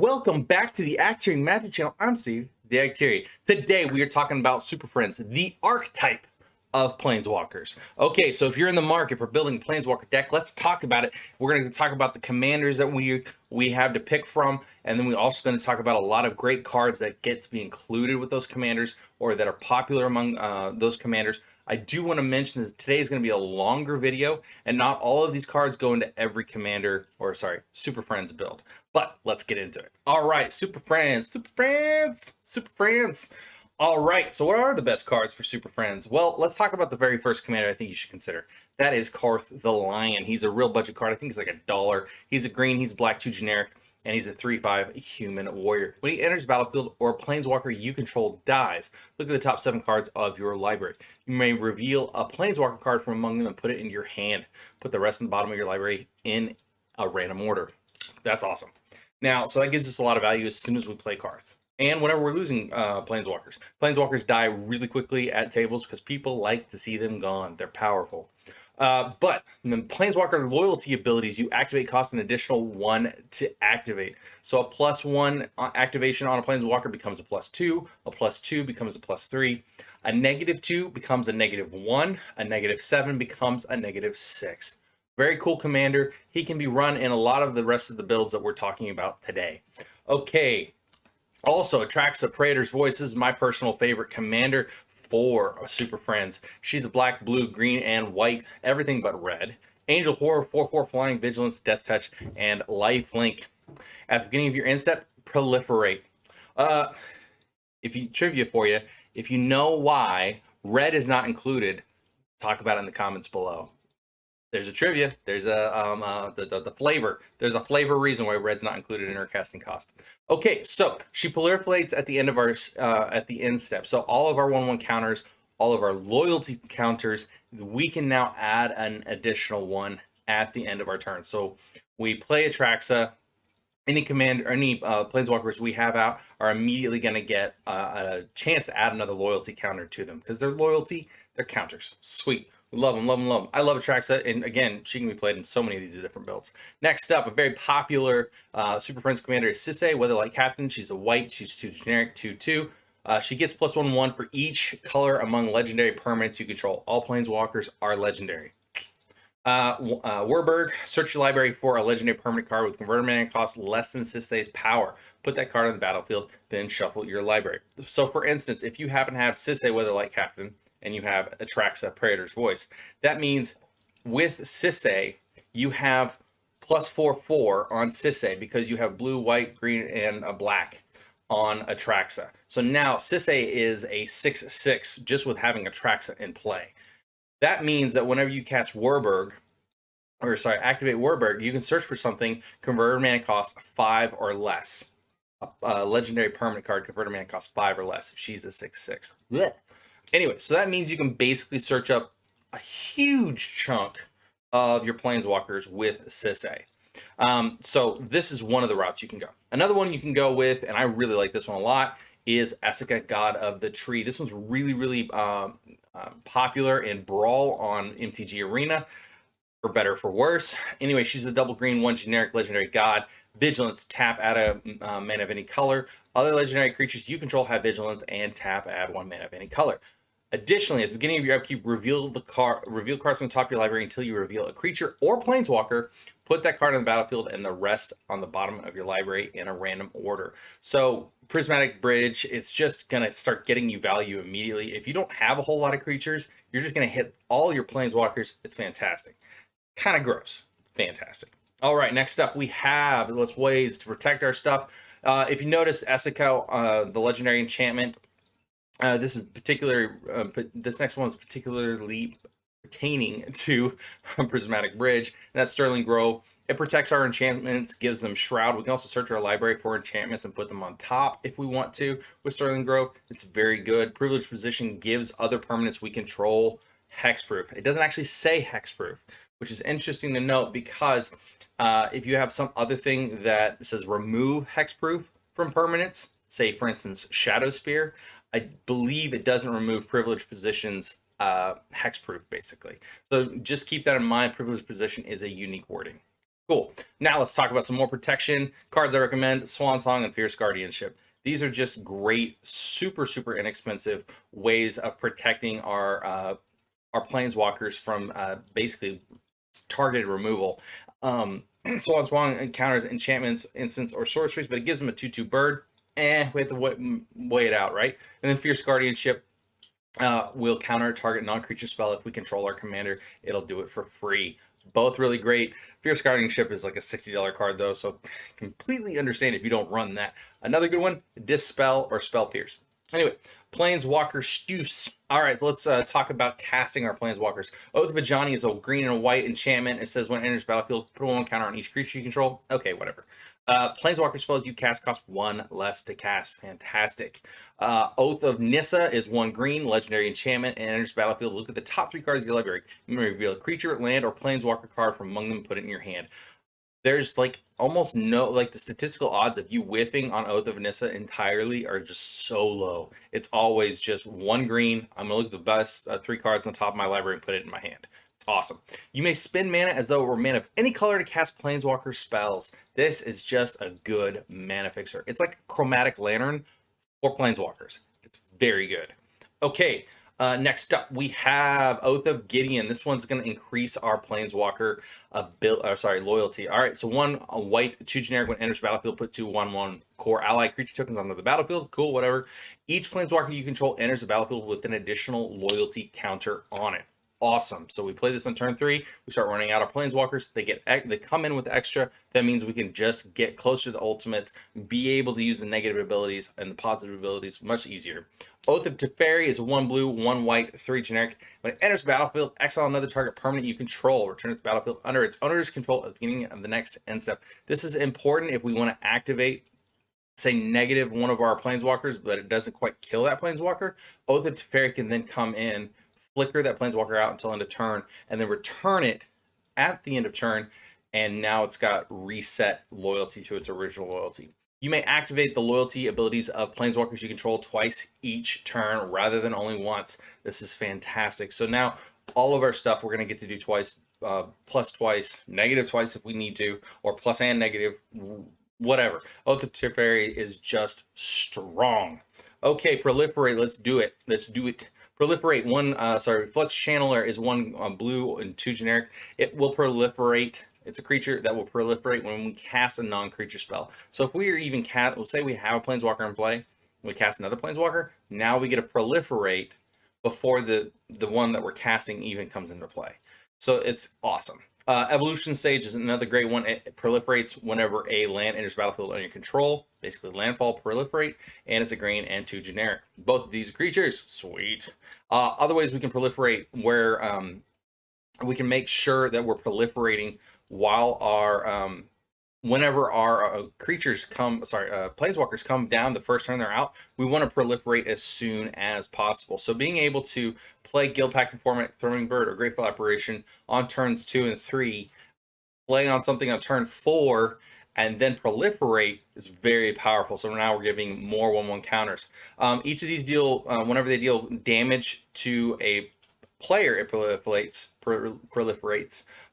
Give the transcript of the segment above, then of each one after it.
Welcome back to the Actery Magic Channel. I'm Steve, the Actery. Today we are talking about Super Friends, the archetype of Planeswalkers. Okay, so if you're in the market for building a Planeswalker deck, let's talk about it. We're going to talk about the commanders that we have to pick from, and then we're also going to talk about a lot of great cards that get to be included with those commanders or that are popular among those commanders. I do want to mention that today is going to be a longer video, and not all of these cards go into every commander, or sorry, Super Friends build. But let's get into it. All right, Super Friends, Super Friends, Super Friends. All right, so what are the best cards for Super Friends? Well, let's talk about the very first commander I think you should consider. That is Karth the Lion. He's a real budget card. I think he's like $1. He's a green, he's black, 2 generic, and he's a 3/5 human warrior. When he enters battlefield or a planeswalker you control dies, look at the top 7 cards of your library. You may reveal a planeswalker card from among them and put it in your hand. Put the rest in the bottom of your library in a random order. That's awesome. Now, so that gives us a lot of value as soon as we play Karth. And whenever we're losing planeswalkers. Planeswalkers die really quickly at tables because people like to see them gone. They're powerful. But the Planeswalker loyalty abilities, you activate cost an additional 1 to activate. So a +1 activation on a Planeswalker becomes a +2, a +2 becomes a +3, a -2 becomes a -1, a -7 becomes a -6. Very cool commander. He can be run in a lot of the rest of the builds that we're talking about today. Okay. Also, Atraxa Praetor's Voice is my personal favorite commander for Super Friends. She's a black, blue, green, and white, everything but red. Angel Horror, 4/4 flying, vigilance, death touch, and lifelink. At the beginning of your end step, Proliferate. Trivia for you, if you know why red is not included, talk about it in the comments below. There's a trivia. There's the flavor. There's a flavor reason why red's not included in her casting cost. Okay, so she proliferates at the end of our at the end step. So all of our 1/1 counters, all of our loyalty counters, we can now add an additional 1 at the end of our turn. So we play Atraxa. Any commander, any planeswalkers we have out are immediately going to get a chance to add another loyalty counter to them because their loyalty, their counters. Sweet. We love them, love them, love them. I love Atraxa, and again, she can be played in so many of these different builds. Next up, a very popular Super Friends commander is Sisay, Weatherlight Captain. She's a white, she's 2 generic, 2/2. She gets +1/1 for each color among legendary permanents you control. All planeswalkers are legendary. Warburg, search your library for a legendary permanent card with converted mana cost less than Sisay's power. Put that card on the battlefield, then shuffle your library. So for instance, if you happen to have Sisay, Weatherlight Captain, and you have Atraxa Praetor's Voice, that means with Sisay, you have +4/4 on Sisay because you have blue, white, green, and a black on Atraxa. So now Sisay is a 6/6 just with having Atraxa in play. That means that whenever you cast Warburg, or sorry, activate Warburg, you can search for something converted mana cost 5 or less. A legendary permanent card converted mana cost 5 or less if she's a 6/6. Blech. Anyway, so that means you can basically search up a huge chunk of your planeswalkers with Sisay. So this is one of the routes you can go. Another one you can go with, and I really like this one a lot, is Esika, God of the Tree. This one's really, really popular in Brawl on MTG Arena, for better or for worse. Anyway, she's a double green, 1 generic legendary god. Vigilance, tap, add a mana of any color. Other legendary creatures you control have vigilance and tap, add 1 mana of any color. Additionally, at the beginning of your upkeep, reveal cards from the top of your library until you reveal a creature or planeswalker. Put that card on the battlefield and the rest on the bottom of your library in a random order. So Prismatic Bridge, it's just going to start getting you value immediately. If you don't have a whole lot of creatures, you're just going to hit all your planeswalkers. It's fantastic. Kind of gross. Fantastic. All right, next up we have ways to protect our stuff. If you notice, Esika, the legendary enchantment, this next one is particularly pertaining to Prismatic Bridge, and that's Sterling Grove. It protects our enchantments, gives them Shroud. We can also search our library for enchantments and put them on top if we want to with Sterling Grove. It's very good. Privileged Position gives other permanents we control hexproof. It doesn't actually say hexproof, which is interesting to note because if you have some other thing that says remove hexproof from permanents, say for instance Shadow Spear, I believe it doesn't remove Privileged Position's hexproof basically. So just keep that in mind. Privileged Position is a unique wording. Cool. Now let's talk about some more protection cards I recommend: Swan Song and Fierce Guardianship. These are just great, super inexpensive ways of protecting our planeswalkers from basically targeted removal. Swan Song encounters enchantments, instants, or sorceries, but it gives them a 2/2 bird. We have to weigh it out, right? And then Fierce Guardianship will counter a target non-creature spell. If we control our commander, it'll do it for free. Both really great. Fierce Guardianship is like a $60 card though, so completely understand if you don't run that. Another good one: Dispel or Spell Pierce. Anyway, Planeswalker Stus. All right, so let's talk about casting our Planeswalkers. Oath of Ajani is a green and a white enchantment. It says when it enters battlefield, put one counter on each creature you control. Okay, whatever. Planeswalker spells you cast cost one less to cast. Fantastic. Oath of Nissa is one green, legendary enchantment, and enters battlefield. Look at the top 3 cards of your library. You may reveal a creature, land, or planeswalker card from among them and put it in your hand. There's like almost no, like the statistical odds of you whiffing on Oath of Nissa entirely are just so low. It's always just one green. I'm gonna look at the best 3 cards on the top of my library and put it in my hand. It's awesome. You may spend mana as though it were mana of any color to cast planeswalker spells. This is just a good mana fixer. It's like Chromatic Lantern for planeswalkers. It's very good. Okay, next up we have Oath of Gideon. This one's going to increase our planeswalker loyalty. All right, so one white, 2 generic. When enters battlefield, put 2/1/1 core ally creature tokens onto the battlefield. Cool, whatever. Each planeswalker you control enters the battlefield with an additional loyalty counter on it. Awesome. So we play this on turn 3. We start running out our planeswalkers. They come in with extra. That means we can just get closer to the ultimates, be able to use the negative abilities and the positive abilities much easier. Oath of Teferi is 1 blue, 1 white, 3 generic. When it enters the battlefield, exile another target permanent you control. Return it to the battlefield under its owner's control at the beginning of the next end step. This is important if we want to activate, say, negative one of our planeswalkers, but it doesn't quite kill that planeswalker. Oath of Teferi can then come in, flicker that planeswalker out until end of turn, and then return it at the end of turn, and now it's got reset loyalty to its original loyalty. You may activate the loyalty abilities of planeswalkers you control twice each turn rather than only once. This is fantastic. So now all of our stuff we're going to get to do twice, plus twice, negative twice if we need to, or plus and negative, whatever. Oath of Teferi is just strong. Okay, Proliferate. Let's do it. Proliferate Flux Channeler is 1 blue and 2 generic. It will proliferate. It's a creature that will proliferate when we cast a non-creature spell. So if we are even we'll say we have a planeswalker in play, we cast another planeswalker, now we get to proliferate before the one that we're casting even comes into play. So it's awesome. Evolution Sage is another great one. It proliferates whenever a land enters battlefield under your control. Basically, landfall, proliferate, and it's a green and 2 generic. Both of these creatures, sweet. Other ways we can proliferate, where we can make sure that we're proliferating while our whenever our planeswalkers come down the first turn they're out, we want to proliferate as soon as possible. So being able to play Guildpact Informant, Throwing Bird, or Grateful Apparition on turns 2 and 3, play on something on turn 4, and then proliferate is very powerful. So now we're giving more 1/1 counters. Each of these deal, whenever they deal damage to a player, it proliferates.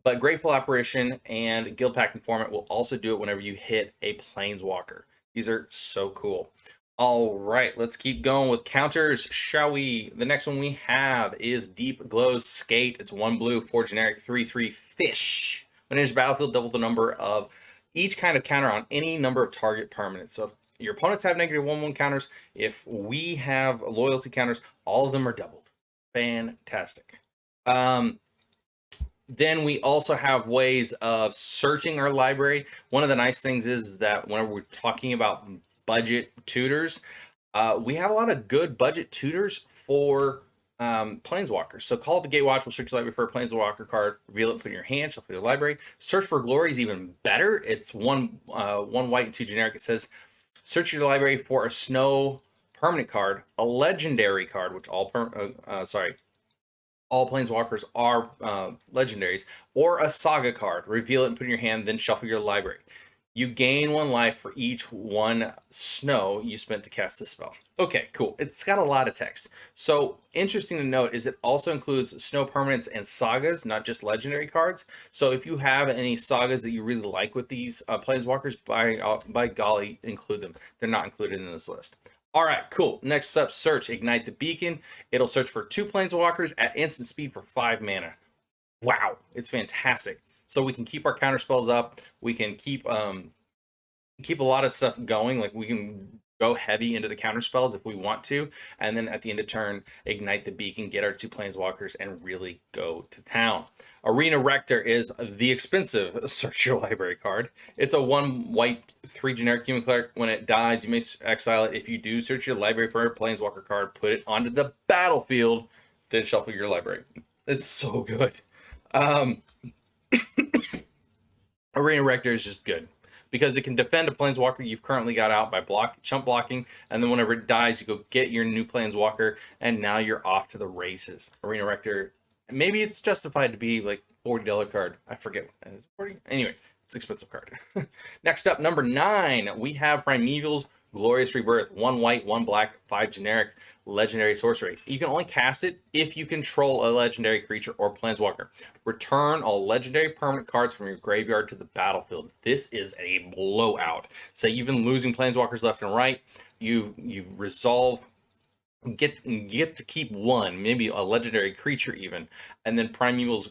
But Grateful Apparition and Guildpact Informant will also do it whenever you hit a planeswalker. These are so cool. All right, let's keep going with counters, shall we? The next one we have is Deep Glow's Skate. It's 1 blue, 4 generic, 3/3 fish. When it enters battlefield, double the number of each kind of counter on any number of target permanents. So if your opponents have negative 1/1 counters, if we have loyalty counters, all of them are doubled. Fantastic. Then we also have ways of searching our library. One of the nice things is that whenever we're talking about budget tutors, we have a lot of good budget tutors for planeswalkers. So Call of the Gatewatch will search your library for a planeswalker card, reveal it, put it in your hand, shuffle your library. Search for Glory is even better. It's one white and 2 generic. It says search your library for a snow permanent card, a legendary card, which all planeswalkers are legendaries, or a saga card. Reveal it and put it in your hand, then shuffle your library. You gain 1 life for each 1 snow you spent to cast this spell. Okay, cool. It's got a lot of text. So interesting to note is it also includes snow permanents and sagas, not just legendary cards. So if you have any sagas that you really like with these planeswalkers, by golly, include them. They're not included in this list. All right, cool. Next up, search. Ignite the Beacon. It'll search for 2 planeswalkers at instant speed for 5 mana. Wow, it's fantastic. So we can keep our counter spells up. We can keep a lot of stuff going. Like we can go heavy into the counter spells if we want to, and then at the end of turn, ignite the beacon, get our 2 planeswalkers, and really go to town. Arena Rector is the expensive search your library card. It's a 1 white 3 generic human cleric. When it dies, you may exile it. If you do search your library for a planeswalker card, put it onto the battlefield, then shuffle your library. It's so good. Arena Rector is just good because it can defend a planeswalker you've currently got out by chump blocking, and then whenever it dies, you go get your new planeswalker, and now you're off to the races. Arena Rector, maybe it's justified to be like $40 card. I forget. Is it 40? Anyway, it's an expensive card. Next up, number 9, we have Primeval's Glorious Rebirth. 1 white, 1 black, 5 generic. Legendary sorcery. You can only cast it if you control a legendary creature or planeswalker. Return all legendary permanent cards from your graveyard to the battlefield. This is a blowout. Say you've been losing planeswalkers left and right. You resolve, get to keep 1, maybe a legendary creature even, and then Primeval's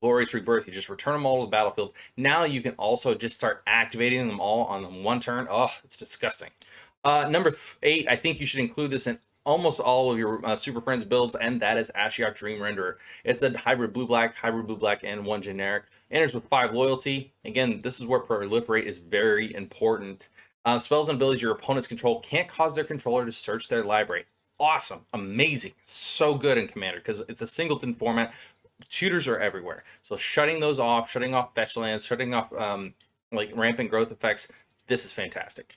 Glorious Rebirth. You just return them all to the battlefield. Now you can also just start activating them all on 1 turn. Oh, it's disgusting. Number 8, I think you should include this in almost all of your Super Friends builds, and that is Ashiok Dream Renderer. It's a hybrid blue-black, and 1 generic. Enters with 5 loyalty. Again, this is where Proliferate is very important. Spells and abilities your opponents control can't cause their controller to search their library. Awesome, amazing, so good in Commander because it's a singleton format. Tutors are everywhere, so shutting those off, shutting off fetch lands, shutting off like rampant growth effects. This is fantastic.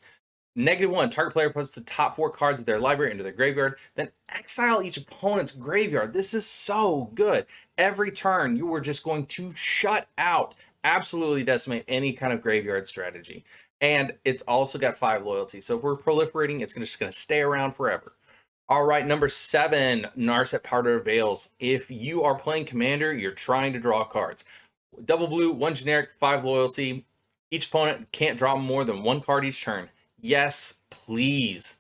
-1, target player puts the top 4 cards of their library into their graveyard, then exile each opponent's graveyard. This is so good. Every turn, you are just going to shut out, absolutely decimate any kind of graveyard strategy. And it's also got 5 loyalty. So if we're proliferating, it's just going to stay around forever. All right, number 7, Narset Powder Veils. If you are playing Commander, you're trying to draw cards. Double blue, 1 generic, 5 loyalty. Each opponent can't draw more than 1 card each turn. Yes, please.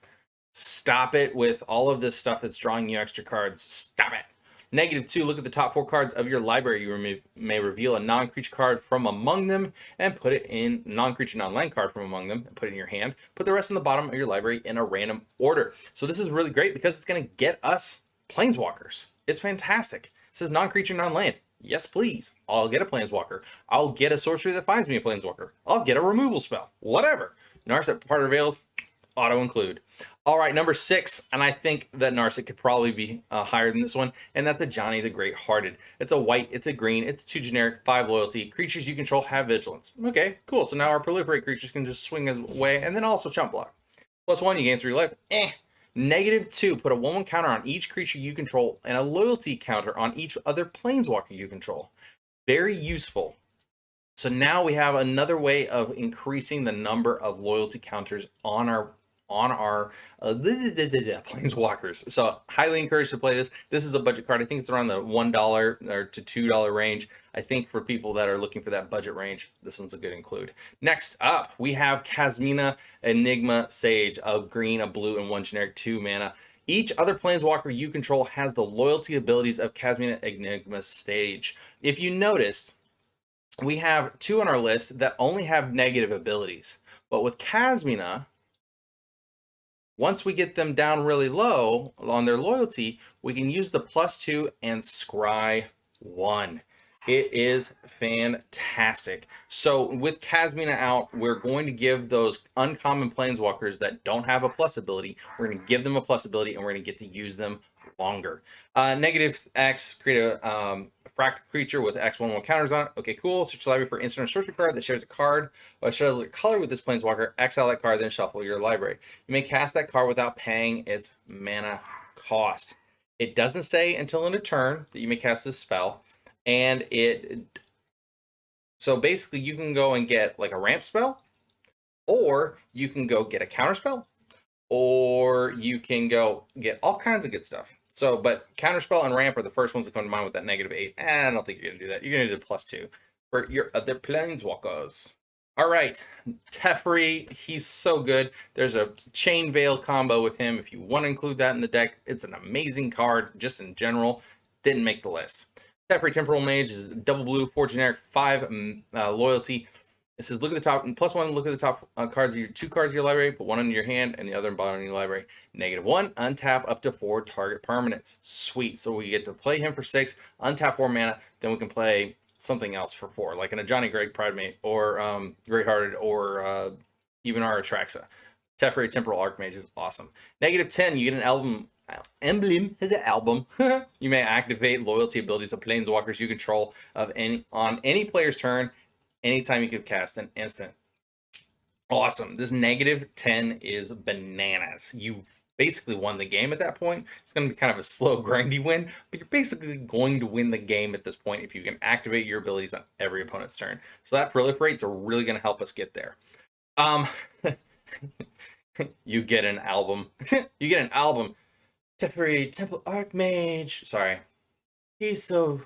Stop it with all of this stuff that's drawing you extra cards. Stop it. -2, look at the top 4 cards of your library. You may reveal a non-creature card from among them and put it in non-creature, non-land card from among them and put it in your hand. Put the rest in the bottom of your library in a random order. So this is really great because it's going to get us planeswalkers. It's fantastic. It says non-creature, non-land. Yes, please. I'll get a planeswalker. I'll get a sorcery that finds me a planeswalker. I'll get a removal spell. Whatever. Narset Powder Veils, auto include. All right, number 6, and I think that Narset could probably be higher than this one, and that's Ajani the Great-Hearted. It's a white, it's a green, it's 2 generic, 5 loyalty. Creatures you control have vigilance. Okay, cool. So now our proliferate creatures can just swing away and then also chump block. +1, you gain 3 life. -2, put a 1/1 counter on each creature you control and a loyalty counter on each other planeswalker you control. Very useful. So now we have another way of increasing the number of loyalty counters on our planeswalkers. So highly encouraged to play this. This is a budget card. I think it's around the $1 or to $2 range. I think for people that are looking for that budget range, this one's a good include. Next up, we have Kasmina Enigma Sage, a green, a blue, and 1 generic 2 mana. Each other planeswalker you control has the loyalty abilities of Kasmina Enigma Sage. If you noticed, we have 2 on our list that only have negative abilities. But with Kasmina, once we get them down really low on their loyalty, we can use the +2 and scry 1. It is fantastic. So with Kasmina out, we're going to give those uncommon planeswalkers that don't have a plus ability, we're going to give them a plus ability, and we're going to get to use them longer. -X, create a fractal creature with X/1/1 counters on it. Okay, cool. Search your library for instant or sorcery card that shares a card or shares a color with this planeswalker. Exile that card, then shuffle your library. You may cast that card without paying its mana cost. It doesn't say until end of turn that you may cast this spell, and so basically you can go and get like a ramp spell, Or you can go get a counterspell, or you can go get all kinds of good stuff. So, but counterspell and ramp are the first ones that come to mind with that -8. I don't think you're gonna do that. You're gonna do the +2 for your other planeswalkers. All right, Teferi, he's so good. There's a Chain Veil combo with him. If you want to include that in the deck, it's an amazing card just in general. Didn't make the list. Teferi Temporal Mage is double blue, 4 generic, 5 loyalty. It says, look at the top, and +1, look at the top cards of your 2 cards of your library, put 1 in your hand and the other in bottom of your library. -1, untap up to 4 target permanents. Sweet. So we get to play him for 6, untap 4 mana, then we can play something else for 4, like an Ajani Greg Pridemate, or Greathearted, or even our Atraxa. Teferi Temporal Archmage is awesome. -10, you get an emblem to the album. You may activate loyalty abilities of planeswalkers you control on any player's turn. Anytime you could cast an instant. Awesome. This -10 is bananas. You basically won the game at that point. It's going to be kind of a slow, grindy win, but you're basically going to win the game at this point if you can activate your abilities on every opponent's turn. So that Proliferates are really going to help us get there. You get an album. You get an album. Teferi Temple Archmage. Sorry. He's so...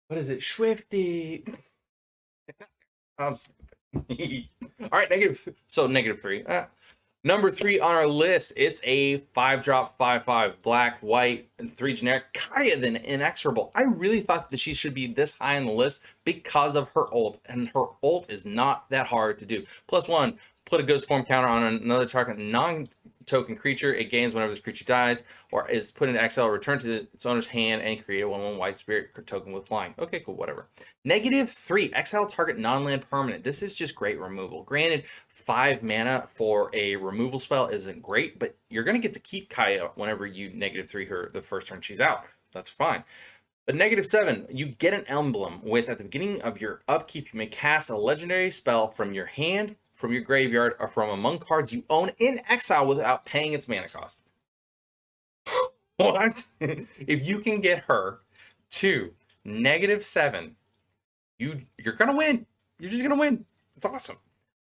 What is it? Swifty. I'm stupid. All right, -3. Number 3 on our list, it's a 5-drop 5/5 black, white, and 3 generic. Kaya, the Inexorable. I really thought that she should be this high on the list because of her ult, and her ult is not that hard to do. +1, put a ghost form counter on another target non-token creature. It gains whenever this creature dies or is put into exile, return to its owner's hand, and create a 1/1 white spirit token with flying. Okay, cool, whatever. -3, exile target non-land permanent. This is just great removal. Granted, 5 mana for a removal spell isn't great, but you're going to get to keep Kaya whenever you -3 her the first turn she's out. That's fine. But -7, you get an emblem with, at the beginning of your upkeep, you may cast a legendary spell from your hand, from your graveyard, or from among cards you own in exile without paying its mana cost. What? If you can get her to -7, you're gonna win. You're just gonna win. It's awesome.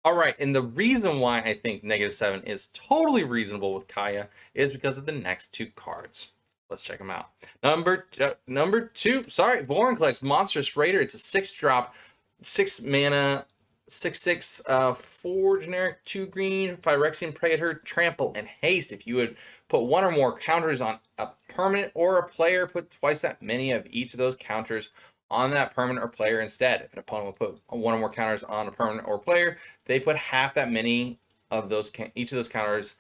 All right, and the reason why I think -7 is totally reasonable with Kaya is because of the next 2 cards. Let's check them out. Number 2, sorry, Vorinclex Monstrous Raider. It's a 6-drop, 6 mana, 6/6, 4 generic, 2 green, Phyrexian Praetor, Trample, and Haste. If you would put 1 or more counters on a permanent or a player, put twice that many of each of those counters on that permanent or player instead. If an opponent will put 1 or more counters on a permanent or player, they put half that many of those, each of those counters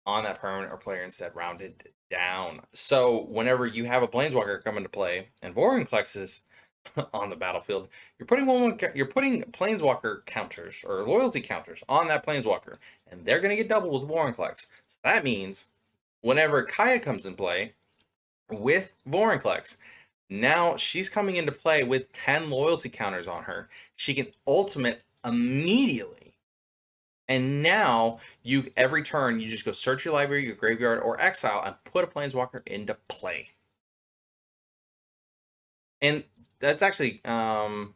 on that permanent or player instead, rounded down. So whenever you have a planeswalker come into play and Vorinclex is on the battlefield, you're putting planeswalker counters or loyalty counters on that planeswalker, and they're going to get doubled with Vorinclex. So that means whenever Kaya comes in play with Vorinclex, now she's coming into play with 10 loyalty counters on her. She can ultimate immediately. And now you, every turn, you just go search your library, your graveyard, or exile and put a planeswalker into play. And that's actually and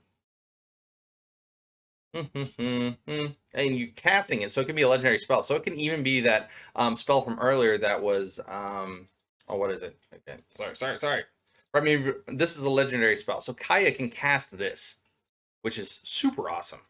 you casting it, so it can be a legendary spell. So it can even be that spell from earlier that was oh, what is it? Okay, sorry. I mean, this is a legendary spell, so Kaya can cast this, which is super awesome.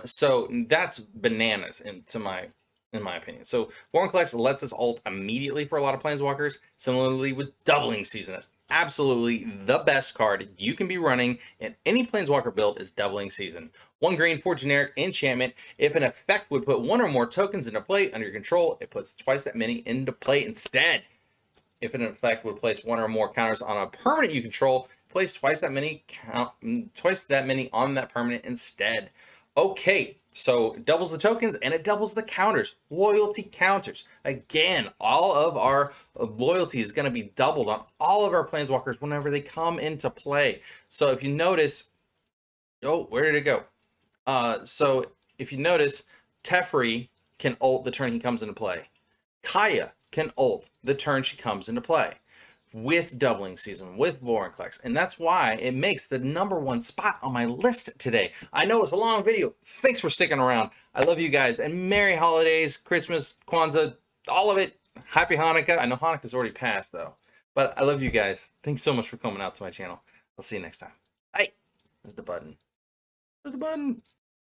So that's bananas in my opinion. So Vorinclex lets us ult immediately for a lot of planeswalkers. Similarly with Doubling Season, absolutely the best card you can be running in any planeswalker build is Doubling Season. 1 green, 4 generic enchantment. If an effect would put 1 or more tokens into play under your control, it puts twice that many into play instead. If an effect would place 1 or more counters on a permanent you control, place twice that many on that permanent instead. Okay, so it doubles the tokens and it doubles the counters. Loyalty counters. Again, all of our loyalty is going to be doubled on all of our planeswalkers whenever they come into play. So if you notice, oh, where did it go? So if you notice, Teferi can ult the turn he comes into play. Kaya can ult the turn she comes into play. with Doubling Season, with Vorinclex, and that's why it makes the #1 spot on my list today. I know it's a long video. Thanks for sticking around. I love you guys, and Merry Holidays, Christmas, Kwanzaa, all of it. Happy Hanukkah. I know Hanukkah's already passed, though, but I love you guys. Thanks so much for coming out to my channel. I'll see you next time. Bye. There's the button. There's the button.